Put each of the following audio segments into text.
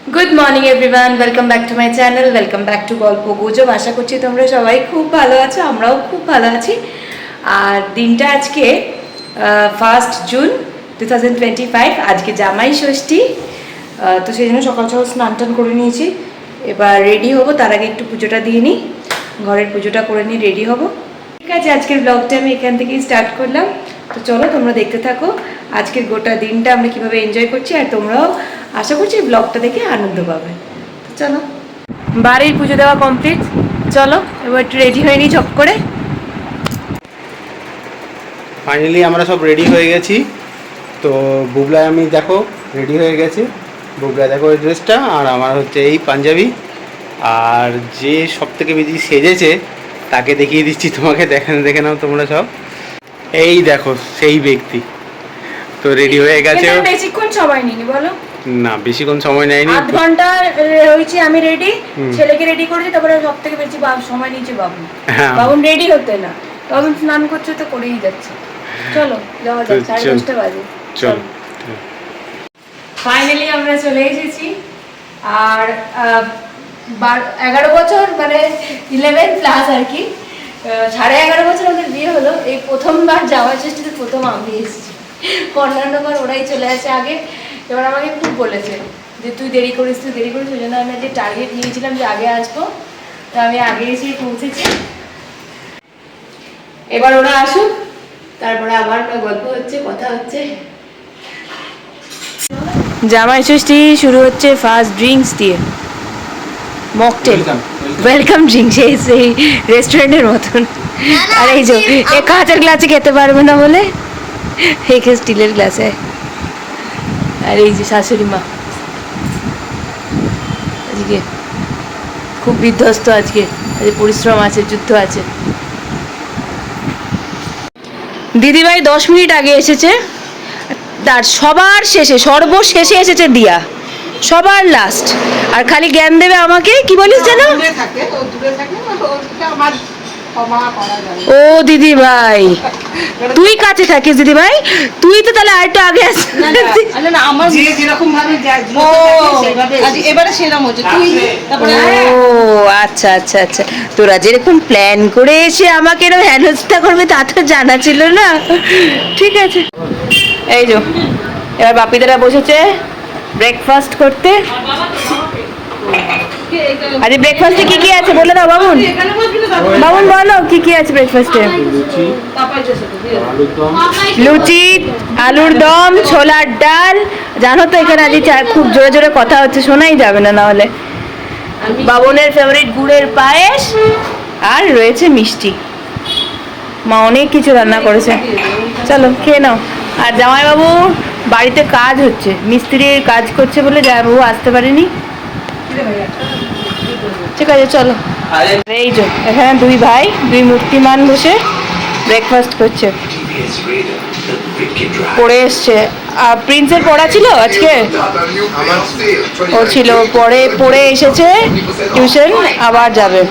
Good morning everyone, welcome back to my channel, welcome back to গল্প গুজব। আশা করছি তোমরা সবাই খুব ভালো আছো, আমরাও খুব ভালো আছি। আর দিনটা আজকে 1 জুন 2025, আজকে জামাই ষষ্ঠী। তো সেই জন্য সকাল সকাল স্নান টান করে নিয়েছি। এবার রেডি হবো, তার আগে একটু পুজোটা দিয়ে নিই, ঘরের পুজোটা করে নিয়ে রেডি হবো। ঠিক আছে, আজকের ব্লগটা আমি এখান থেকেই স্টার্ট করলাম। তো চলো তোমরা দেখতে থাকো আজকের গোটা দিনটা আমরা কীভাবে এনজয় করছি, আর তোমরাও আশা করছি ব্লগটা দেখে আনন্দ পাবে। তো চলো, বাড়ির পুজো দেওয়া কমপ্লিট, চলো এবার একটু রেডি হয়ে নিই ঝপ করে। ফাইনালি আমরা সব রেডি হয়ে গেছি। তো বুবলায় আমি দেখো রেডি হয়ে গেছি। বুবলা দেখো এই ড্রেসটা, আর আমার হচ্ছে এই পাঞ্জাবি। আর যে সব থেকে বেশি সেজেছে তাকে দেখিয়ে দিচ্ছি তোমাকে, দেখে নাও তোমরা সব। এই দেখো সেই ব্যক্তি তো রেডি হয়ে গেছে। বেশিক্ষণ সময় নিনি বলো? না বেশিক্ষণ সময় নেয়নি, 8 ঘন্টা হয়েছি আমি রেডি, ছেলেকে রেডি করেছি, তারপরে সব থেকে বেশি সময় নিয়েছে বাবু। বাবু রেডি হতে না, বাবু স্নান করছে তো করেই যাচ্ছে। চলো যাওয়া যাক, 10:30 বাজে। চলো ফাইনালি আমরা চলে এসেছি। আর 11 বছর মানে 11+ আর কি, 11.5 বছর আমাদের বিয়ে হলো। এই প্রথমবার যাওয়া ষষ্ঠীতে প্রথম আমি এসেছি, অন্যান্যবার ওরাই চলে আসে আগে। এবার আমাকে খুব বলেছে যে তুই দেরি করিস ওই জন্য আমি যে টার্গেট নিয়েছিলাম যে আগে আসবো, তো আমি আগে এসে পৌঁছেছি। এবার ওরা আসুক, তারপরে আবার গল্প হচ্ছে, কথা হচ্ছে। জামাই ষষ্ঠী শুরু হচ্ছে ফার্স্ট ড্রিঙ্কস দিয়ে, মকটেল, ওয়েলকাম ড্রিঙ্কস, সেই রেস্টুরেন্টের মতন। আর এই যে এ কাঁচের গ্লাসে খেতে পারবে না বলে একে স্টিলের গ্লাসে। আর এই যে শাশুড়ি মা আজকে খুব বিধ্বস্ত, আজকে পরিশ্রম আছে, যুদ্ধ আছে। দিদিভাই 10 মিনিট আগে এসেছে, তার সবার শেষে সর্বশেষে এসেছে দিয়া, সবার লাস্ট। আর খালি জ্ঞান দেবে আমাকে, কি বলিস যেন? ও দিদি ভাই, তুই কাছে থাকিস দিদি ভাই, তুই তো তাহলে আরেকটু আগে আসিস। ও আচ্ছা আচ্ছা আচ্ছা, তোরা যেরকম প্ল্যান করে এসে আমাকে এরকম হেনস্থা করবে তা তো জানা ছিল না। ঠিক আছে, এই যে এবার বাপিদারা বসেছে ব্রেকফাস্ট করতে। আরে ব্রেকফাস্টে কি কি আছে বলে দাও বাবুন, বাবুন বলো কি কি আছে ব্রেকফাস্টে? লুচি, আলুর দম, ছোলার ডাল। জানো তো এখানে আজ খুব জোরে জোরে কথা হচ্ছে, শোনাই যাবে না না হলে। বাবনের ফেভারিট গুড়ের পায়েস, আর রয়েছে মিষ্টি। মা অনেক কিছু রান্না করেছে, চলো খেয়ে নাও। আর জামাইবাবু বাড়িতে কাজ হচ্ছে, মিস্ত্রির কাজ করছে বলে জামাইবাবু আসতে পারেনি। ঠিক আছে চলো। এই যে এখানে দুই ভাই, দুই মূর্তিমান বসে ব্রেকফাস্ট করছে, পড়ে এসছে। আর প্রিন্সের পড়া ছিল আজকে, ও ছিল পড়ে এসেছে টিউশন, আবার যাবে।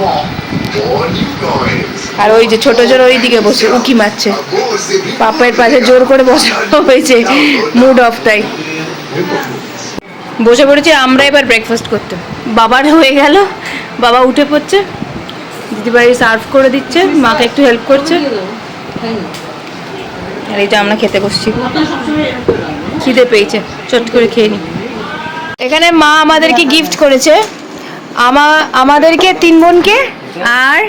আর ওই যে ছোট ছোট ওই দিকে বসে উকি মারছে, পাপের পাশে জোর করে বসা হয়েছে, মুড অফ তাই বসে পড়েছি আমরা এবার ব্রেকফাস্ট করতে। বাবার হয়ে গেল, বাবা উঠে পড়ছে, দিদিভাই সার্ভ করে দিচ্ছে, মাকে একটু হেল্প করছে। আর এই যে আমরা খেতে বসছি, খিদে পেয়েছে, চট করে খেয়ে নি। এখানে মা আমাদেরকে গিফট করেছে, আমাদেরকে 3 বোনকে আর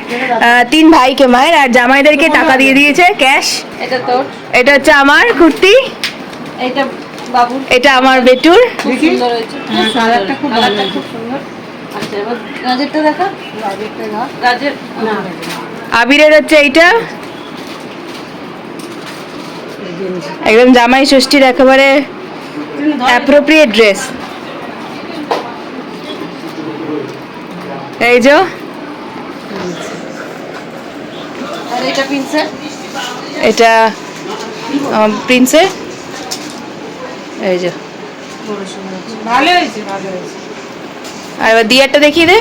3 ভাইকে মায়ের, আর জামাইদেরকে টাকা দিয়ে দিয়েছে ক্যাশ। এটা হচ্ছে আমার কুর্তি, এটা আমার বেটুর। আবিরের হচ্ছে এইটা, একদম জামাই ষষ্ঠীর একেবারে অ্যাপ্রোপ্রিয়েট ড্রেস। এই যে এটা প্রিন্সের, এই যে ভালো হয়েছে। আর এবার দিয়ারটা দেখিয়ে দে।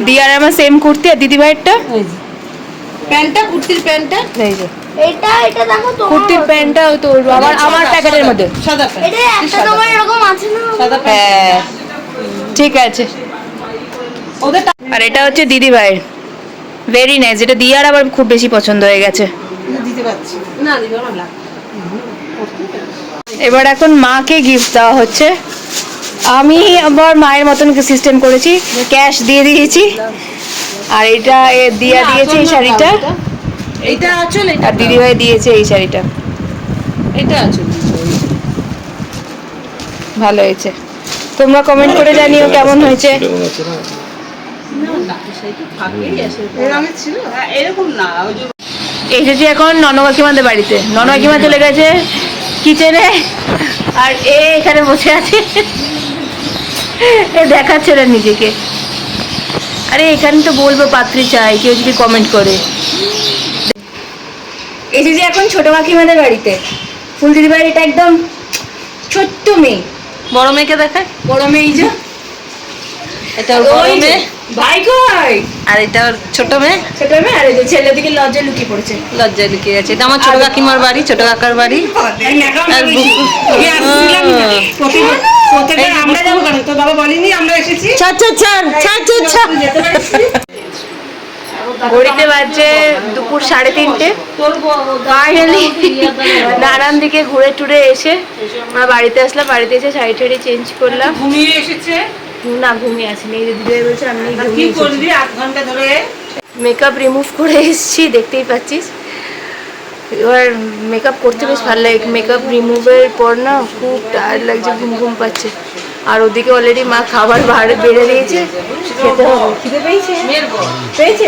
দিয়ার আমার সেম কুর্তি, আর দিদি ভাইয়েরটা প্যান্টটা, কুর্তির প্যান্টটা এই যে এটা দেখো তো, কুর্তির প্যান্টটা তোর আমার প্যাকেটের মধ্যে সাদা প্যান্ট, এটা একটা তোমার এরকম আছে হ্যাঁ ঠিক আছে। আর এটা হচ্ছে দিদি ভাইয়ের, ভেরি নাইস। এটা দিয়ার আবার খুব বেশি পছন্দ হয়ে গেছে। এবার এখন মাকে গিফট দেওয়া হচ্ছে। আমি আবার মায়ের মতন সিস্টেম করেছি, ক্যাশ দিয়ে দিয়েছি। আর এটা দিয়া দিয়েছে এই শাড়িটা, এইটা আঁচল, আর দিদি ভাই দিয়েছে এই শাড়িটা। এটা আঁচল। ভালো হয়েছে, তোমরা কমেন্ট করে জানিও কেমন হয়েছে। এরকম না, ওই যে এসেছি এখন নন কাকিমাদের বাড়িতে। নন কাকিমা চলে গেছে কিচেনে, আর এখানে বসে আছে, এ দেখাচ্ছে না নিজেকে। আরে এখানে তো বলবো পাত্রী চাই, কেউ যদি কমেন্ট করে। এসেছি এখন ছোট কাকিমাদের বাড়িতে। ফুল দিদি বাড়ি, এটা একদম ছোট্ট মেয়ে। বড় মেয়েকে দেখায়, বড় মেয়ে এই যে, এটা ওর বড় মেয়ে, ভাই কই, আর এটা ওর ছোট মেয়ে। ছোট মেয়ে, আর এই যে ছেলের দিকে লজ্জায় লুকিয়ে পড়েছে। লজ্জায় লুকিয়ে গেছে। এটা আমার ছোট কাকিমার বাড়ি, ছোট কাকার বাড়ি। আর আমরা যাবো কেন, তোর বাবা বলেনি আমরা এসেছি। ঘড়িতে বাজছে দুপুর 3:30। ফাইনালি নানান দিকে ঘুরে টুরে এসে আমরা বাড়িতে আসলাম। বাড়িতে এসে শাড়ি টাড়ি চেঞ্জ করলাম। ঘুমিয়ে এসেছে না ঘুমিয়ে আসিনি, এই যে দিদি বলছে আমি কি করবি 8 ঘন্টা ধরে। মেকআপ রিমুভ করে এসেছি, দেখতেই পাচ্ছিস। এবার মেকআপ করতে বেশ ভালো লাগে। মেকআপ রিমুভের পর না খুব টায়ার্ড লাগছে, ঘুম ঘুম পাচ্ছে। আর ওদিকে অলরেডি মা খাবার বাইরে বেড়ে দিয়েছে, খেতে হবে। খিদে পেয়েছে? পেয়েছে?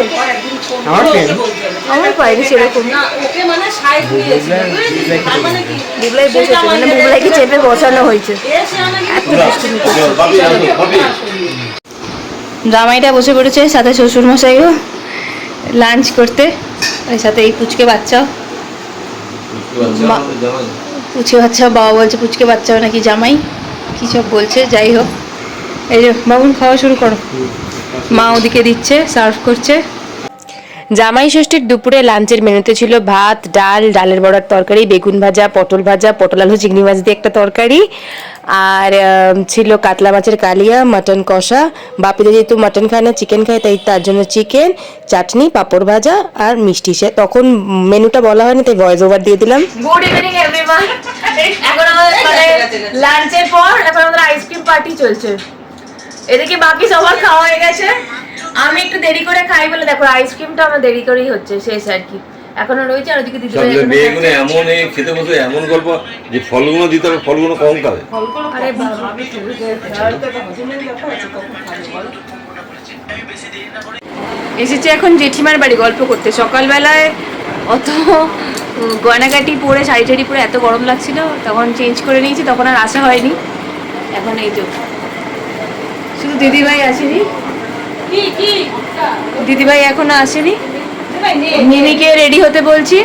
আমার পাইনি সেরকম। বুবলাই বসেছে, মানে বুবলাইকে চেপে বসানো হয়েছে। এত দুষ্টুমি করছে। জামাইটা বসে পড়েছে, সাথে শ্বশুর মশাইও লাঞ্চ করতে, ওই সাথে এই পুচকে বাচ্চাও। পুচকে বাচ্চা, বাবা বলছে পুচকে বাচ্চাও নাকি জামাই, কি সব বলছে। যাই হোক, এই যে বাবুন খাওয়া শুরু করো। মা ওদিকে দিচ্ছে, সার্ভ করছে। জামাই ষষ্ঠীর দুপুরে লাঞ্চের মেনুতে ছিল ভাত, ডাল, ডালের বড়ার তরকারি, বেগুন ভাজা, পটল আলু চিংড়ি মাছ দিয়ে একটা তরকারি, আর ছিল কাতলা মাছের কালিয়া, মাটন কষা। বাপিদা যেহেতু মাটন খায় না, চিকেন খায়, তাই তার জন্য চিকেন, চাটনি, পাঁপড় ভাজা আর মিষ্টি। সে তখন মেনুটা বলা হয়নি, তাই ভয়েস ওভার দিয়ে দিলাম। Good evening everyone. এখন আমাদের মানে লাঞ্চের পর এখন আমাদের আইসক্রিম পার্টি চলছে। এদিকে বাকি সবার খাওয়া হয়ে গেছে, আমি একটু দেরি করে খাই বলে দেখো আইসক্রিমটা আমার দেরি করেই হচ্ছে, শেষ আর কি। এখনো রয়েছে। আর ওদিকে দিদি মেয়েগুলো এমন খেতে বসে এমন গল্প যে ফলগুলো দিতে হবে, ফলগুলো কম খাবে। আরে বাবা, এসেছি এখন জেঠিমার বাড়ি গল্প করতে। সকালবেলায় অত গয়নাগাটি পরে, শাড়ি টাড়ি পরে এত গরম লাগছিল, তখন চেঞ্জ করে নিয়েছি, তখন আর আসা হয়নি। এখন এই তো শুধু দিদিভাই আসেনি, দিদিভাই এখনো আসেনি। মিমিকে রেডি হতে বলছি,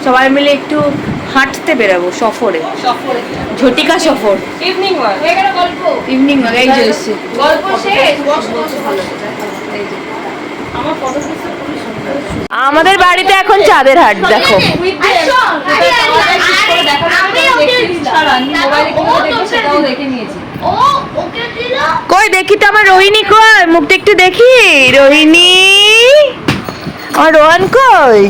সবাই মিলে একটু হাঁটতে বেরাবো সফরে, ঝটিকা সফর, ইভিনিং ওয়াক। ইভিনিং ওয়াক, এই যে এসছে গল্প শেষ। আমাদের বাড়িতে এখন চাঁদের হাট দেখো। কই দেখি তো আমার রোহিণী কই, মুখটা একটু দেখি। রোহিণী, আমার রোহন কই?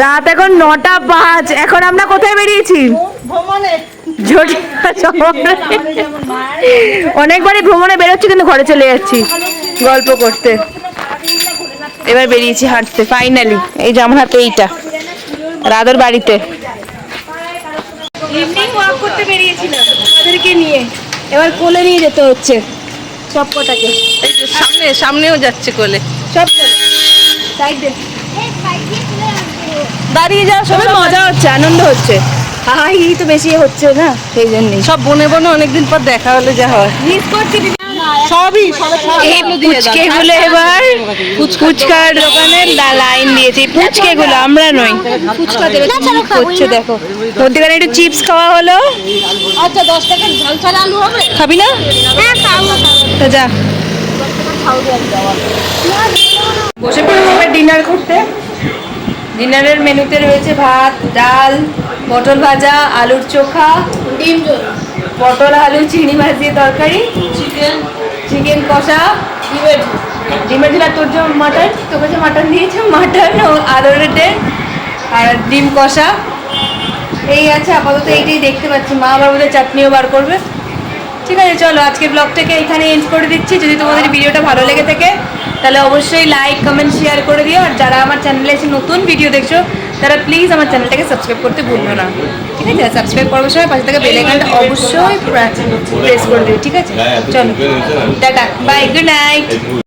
রাত এখন 9:05। এখন আমরা কোথায় বেরিয়েছি? অনেকবারই ভ্রমণে বেরোচ্ছি, কিন্তু ঘরে চলে যাচ্ছি গল্প করতে। এবার বেরিয়েছি হাঁটতে ফাইনালি। এই যে আমার হাতে এইটা, রাধার বাড়িতে ইভিনিং ওয়াক করতে বেরিয়েছিলাম তাদেরকে নিয়ে। এবার কোলে নিয়ে যেতে হচ্ছে সব কটাকে। সামনেও যাচ্ছে কোলে, সব কোলে সাইডে দাঁড়িয়ে যাওয়ার সময় মজা হচ্ছে, আনন্দ হচ্ছে। হাই তো বেশি হচ্ছে না, সেই জন্যই। সব বনে বনে অনেকদিন পর দেখা হলে যা হয়। মিস করছি সবই এই পুচকেগুলো এবার ফুচকার দোকানে লাইন দিয়েছে। পুচকেগুলো, আমরা নই, ফুচকা দেবে হচ্ছে দেখো। মধ্যেখানে একটু চিপস খাওয়া হলো। আচ্ছা 10 টাকার ঝাল ঝাল আলু হবে? খাবি না? হ্যাঁ খাবো। তো যা, বসে পড়বো ডিনার করতে। ডিনারের মেনুতে রয়েছে ভাত, ডাল, পটল ভাজা, আলুর চোখা, ডিম ঝোল, পটল আলু চিংড়ি মাছ দিয়ে তরকারি, চিকেন, চিকেন কষা, ডিমের ঝোল। ডিমের ঝোল। আর তোর যে মাটন, তোকে যে মাটন দিয়েছে, মাটন ও আদরের আর ডিম কষা। এই আছে আপাতত, এইটাই দেখতে পাচ্ছি। মা আবার বোধহয় চাটনিও বার করবে। ঠিক আছে, চলো আজকের ব্লগটাকে এখানে এন্ড করে দিচ্ছি। যদি তোমাদের ভিডিওটা ভালো লেগে থাকে তাহলে অবশ্যই লাইক, কমেন্ট, শেয়ার করে দিও। আর যারা আমার চ্যানেলে এসে নতুন ভিডিও দেখছো তারা প্লিজ আমার চ্যানেলটাকে সাবস্ক্রাইব করতে ভুলবে না। ঠিক আছে, সাবস্ক্রাইব করার সময় পাশে থেকে বেল আইকনটা অবশ্যই প্রেস করে দিও। ঠিক আছে, চলো টাটা, বাই, গুড নাইট।